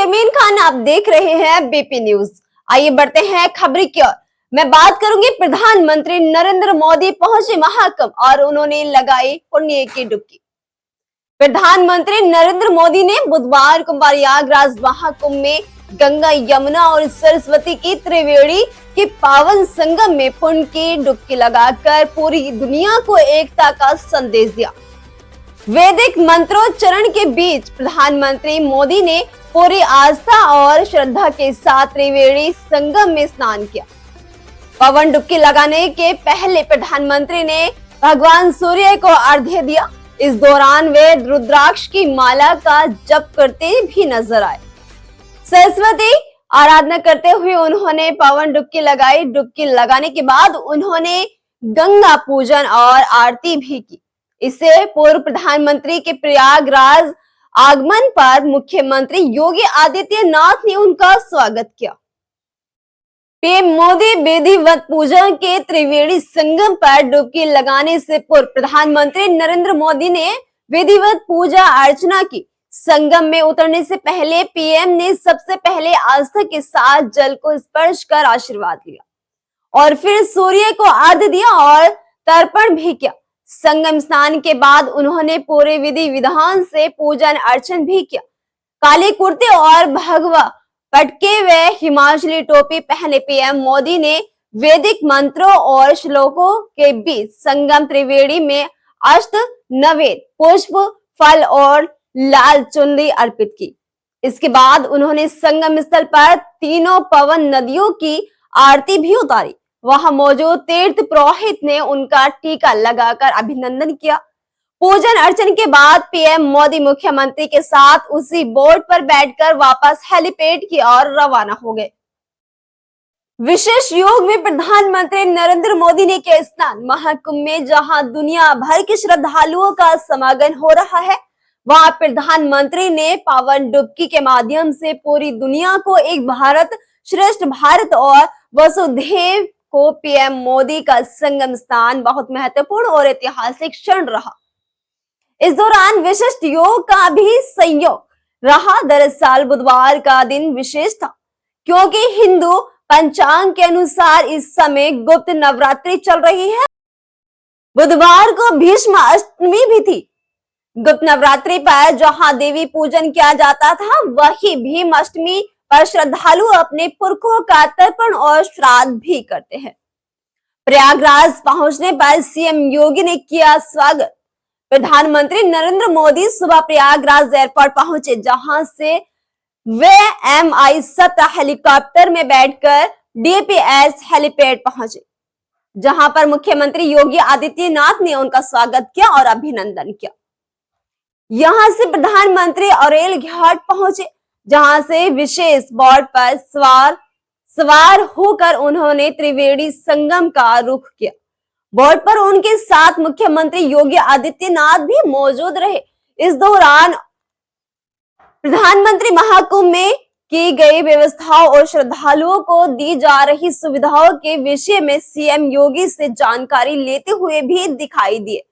शर्मीन खान, आप देख रहे हैं बीपी न्यूज। आइए बढ़ते हैं खबरी की ओर। मैं बात करूंगी प्रधानमंत्री नरेंद्र मोदी पहुंचे महाकुंभ और उन्होंने लगाई पुण्य की डुबकी। प्रधानमंत्री नरेंद्र मोदी ने बुधवार को प्रयागराज महाकुंभ में गंगा, यमुना और सरस्वती की त्रिवेणी के पावन संगम में पुण्य की डुबकी लगाकर पूरी दुनिया को एकता का संदेश दिया। वैदिक मंत्रोच्चारण के बीच प्रधानमंत्री मोदी ने पूरी आस्था और श्रद्धा के साथ त्रिवेणी संगम में स्नान किया। पवन डुबकी लगाने के पहले प्रधानमंत्री ने भगवान सूर्य को अर्घ्य दिया। इस दौरान वे रुद्राक्ष की माला का जप करते भी नजर आए। सरस्वती आराधना करते हुए उन्होंने पवन डुबकी लगाई। डुबकी लगाने के बाद उन्होंने गंगा पूजन और आरती भी की। इससे पूर्व प्रधानमंत्री के प्रयागराज आगमन पर मुख्यमंत्री योगी आदित्यनाथ ने उनका स्वागत किया। पीएम मोदी विधिवत पूजा के त्रिवेणी संगम पर डुबकी लगाने से पूर्व प्रधानमंत्री नरेंद्र मोदी ने विधिवत पूजा अर्चना की। संगम में उतरने से पहले पीएम ने सबसे पहले आस्था के साथ जल को स्पर्श कर आशीर्वाद लिया और फिर सूर्य को अर्घ्य दिया और तर्पण भी किया। संगम स्नान के बाद उन्होंने पूरे विधि विधान से पूजन अर्चन भी किया। काले कुर्ते और भगवा पटके व हिमाचली टोपी पहने पीएम मोदी ने वैदिक मंत्रों और श्लोकों के बीच संगम त्रिवेणी में अष्ट नवेद पुष्प, फल और लाल चुनरी अर्पित की। इसके बाद उन्होंने संगम स्थल पर तीनों पवन नदियों की आरती भी उतारी। वहां मौजूद तीर्थ पुरोहित ने उनका टीका लगाकर अभिनंदन किया। पूजन अर्चन के बाद पीएम मोदी मुख्यमंत्री के साथ उसी बोट पर बैठकर वापस हेलीपैड की ओर रवाना हो गए। विशेष योग में प्रधानमंत्री नरेंद्र मोदी ने किया स्नान। महाकुंभ में जहां दुनिया भर के श्रद्धालुओं का समागम हो रहा है, वहां प्रधानमंत्री ने पावन डुबकी के माध्यम से पूरी दुनिया को एक भारत श्रेष्ठ भारत और वसुधैव को पीएम मोदी का संगम स्नान बहुत महत्वपूर्ण और ऐतिहासिक क्षण रहा। इस दौरान विशिष्ट योग का भी संयोग रहा। दरअसल बुधवार का दिन विशेष था क्योंकि हिंदू पंचांग के अनुसार इस समय गुप्त नवरात्रि चल रही है। बुधवार को भीष्म अष्टमी भी थी। गुप्त नवरात्रि पर जहां देवी पूजन किया जाता था, वही भीम अष्टमी पर श्रद्धालु अपने पुरखों का तर्पण और श्राद्ध भी करते हैं। प्रयागराज पहुंचने पर सीएम योगी ने किया स्वागत। प्रधानमंत्री नरेंद्र मोदी सुबह प्रयागराज एयरपोर्ट पहुंचे, जहां से वे MI-17 हेलीकॉप्टर में बैठकर DPS हेलीपैड पहुंचे, जहां पर मुख्यमंत्री योगी आदित्यनाथ ने उनका स्वागत किया और अभिनंदन किया। यहां से प्रधानमंत्री औरेल घाट पहुंचे, जहां से विशेष बोट पर सवार होकर उन्होंने त्रिवेणी संगम का रुख किया। बोट पर उनके साथ मुख्यमंत्री योगी आदित्यनाथ भी मौजूद रहे। इस दौरान प्रधानमंत्री महाकुंभ में की गई व्यवस्थाओं और श्रद्धालुओं को दी जा रही सुविधाओं के विषय में सीएम योगी से जानकारी लेते हुए भी दिखाई दिए।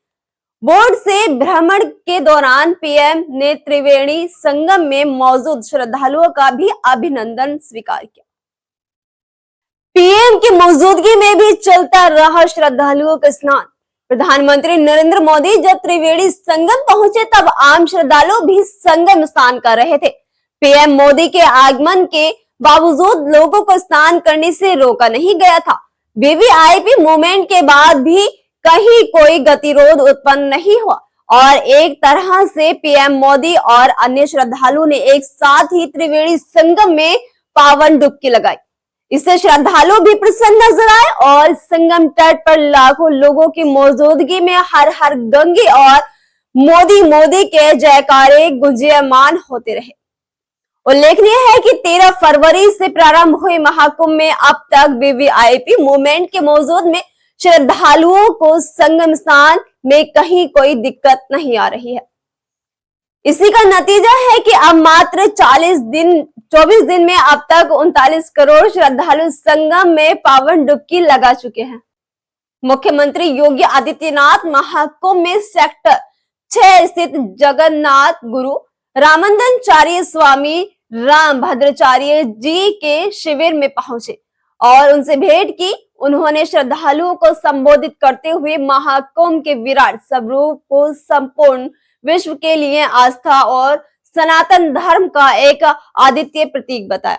बोट से भ्रमण के दौरान पीएम ने त्रिवेणी संगम में मौजूद श्रद्धालुओं का भी अभिनंदन स्वीकार किया। पीएम की मौजूदगी में भी चलता रहा श्रद्धालुओं का स्नान। प्रधानमंत्री नरेंद्र मोदी जब त्रिवेणी संगम पहुंचे, तब आम श्रद्धालु भी संगम स्नान कर रहे थे। पीएम मोदी के आगमन के बावजूद लोगों को स्नान करने से रोका नहीं गया था। वीवीआईपी मूवमेंट के बाद भी कहीं कोई गतिरोध उत्पन्न नहीं हुआ और एक तरह से पीएम मोदी और अन्य श्रद्धालु ने एक साथ ही त्रिवेणी संगम में पावन डुबकी लगाई। इससे श्रद्धालु भी प्रसन्न नजर आए और संगम तट पर लाखों लोगों की मौजूदगी में हर हर गंगे और मोदी मोदी के जयकारे गुंजयमान होते रहे। उल्लेखनीय है कि 13 फरवरी से प्रारंभ हुए महाकुंभ में अब तक वीवीआईपी मूवमेंट के मौजूद में श्रद्धालुओं को संगम स्नान में कहीं कोई दिक्कत नहीं आ रही है। इसी का नतीजा है कि अब मात्र 24 दिन में अब तक 39 करोड़ श्रद्धालु संगम में पावन डुबकी लगा चुके हैं। मुख्यमंत्री योगी आदित्यनाथ महाकुंभ में सेक्टर 6 स्थित जगन्नाथ गुरु रामानंदाचार्य स्वामी राम भद्राचार्य जी के शिविर में पहुंचे और उनसे भेंट की। उन्होंने श्रद्धालुओं को संबोधित करते हुए महाकुंभ के विराट स्वरूप को संपूर्ण विश्व के लिए आस्था और सनातन धर्म का एक अद्वितीय प्रतीक बताया।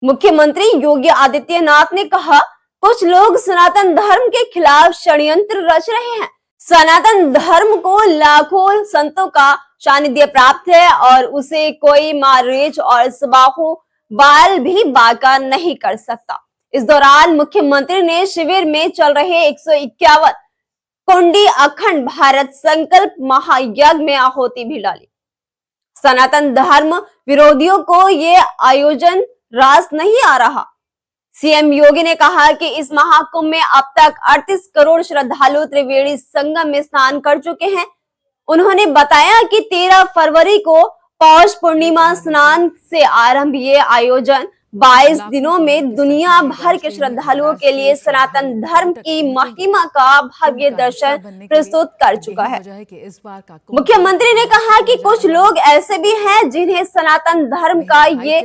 मुख्यमंत्री योगी आदित्यनाथ ने कहा, कुछ लोग सनातन धर्म के खिलाफ षड्यंत्र रच रहे हैं। सनातन धर्म को लाखों संतों का सानिध्य प्राप्त है और उसे कोई मारीच और सबाहु बाल भी बाका नहीं कर सकता। इस दौरान मुख्यमंत्री ने शिविर में चल रहे 151 कुंडी अखंड भारत संकल्प महायज्ञ में आहुति भी डाली। सनातन धर्म विरोधियों को ये आयोजन रास नहीं आ रहा। सीएम योगी ने कहा कि इस महाकुंभ में अब तक 38 करोड़ श्रद्धालु त्रिवेणी संगम में स्नान कर चुके हैं। उन्होंने बताया कि 13 फरवरी को पौष पूर्णिमा स्नान से आरंभ ये आयोजन 22 दिनों में दुनिया भर के श्रद्धालुओं के लिए सनातन धर्म की महिमा का भव्य दर्शन प्रस्तुत कर चुका है। मुख्यमंत्री ने कहा कि कुछ लोग ऐसे भी हैं जिन्हें सनातन धर्म का ये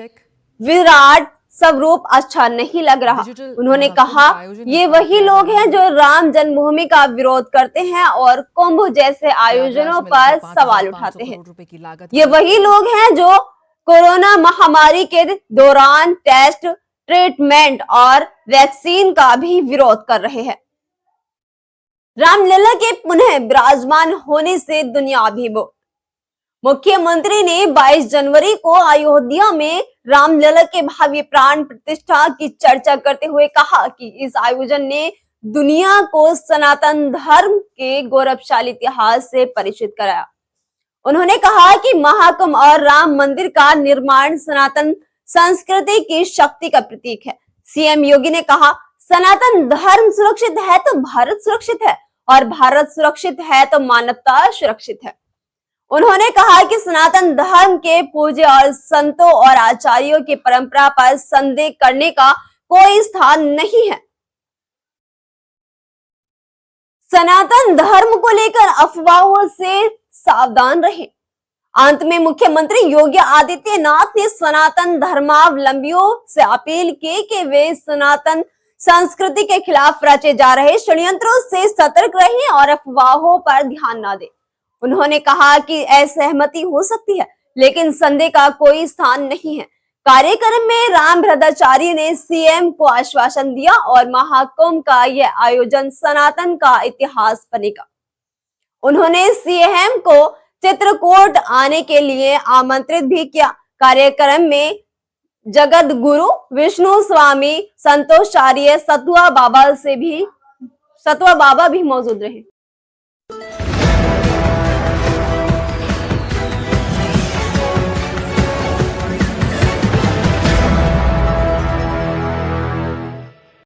विराट स्वरूप अच्छा नहीं लग रहा। उन्होंने कहा, ये वही लोग हैं जो राम जन्मभूमि का विरोध करते हैं और कुंभ जैसे आयोजनों पर सवाल उठाते हैं। ये वही लोग हैं जो कोरोना महामारी के दौरान टेस्ट, ट्रीटमेंट और वैक्सीन का भी विरोध कर रहे हैं। रामलला के पुनः विराजमान होने से दुनिया अभिभूत। मुख्यमंत्री ने 22 जनवरी को अयोध्या में रामलला के भावी प्राण प्रतिष्ठा की चर्चा करते हुए कहा कि इस आयोजन ने दुनिया को सनातन धर्म के गौरवशाली इतिहास से परिचित कराया। उन्होंने कहा कि महाकुंभ और राम मंदिर का निर्माण सनातन संस्कृति की शक्ति का प्रतीक है। सीएम योगी ने कहा, सनातन धर्म सुरक्षित है तो भारत सुरक्षित है और भारत सुरक्षित है तो मानवता सुरक्षित है। उन्होंने कहा कि सनातन धर्म के पूज्य और संतों और आचार्यों की परंपरा पर संदेह करने का कोई स्थान नहीं है। सनातन धर्म को लेकर अफवाहों से सावधान रहें। अंत में मुख्यमंत्री योगी आदित्यनाथ ने सनातन धर्मावलंबियों से अपील की कि वे सनातन संस्कृति के खिलाफ रचे जा रहे षड्यंत्रों से सतर्क रहें और अफवाहों पर ध्यान न दें। उन्होंने कहा कि असहमति हो सकती है, लेकिन संदेह का कोई स्थान नहीं है। कार्यक्रम में राम भद्राचार्य ने सीएम को आश्वासन दिया और महाकुंभ का यह आयोजन सनातन का इतिहास बनेगा। उन्होंने सीएम को चित्रकूट आने के लिए आमंत्रित भी किया। कार्यक्रम में जगत गुरु विष्णु स्वामी संतोषाचार्य सतुआ बाबा भी मौजूद रहे।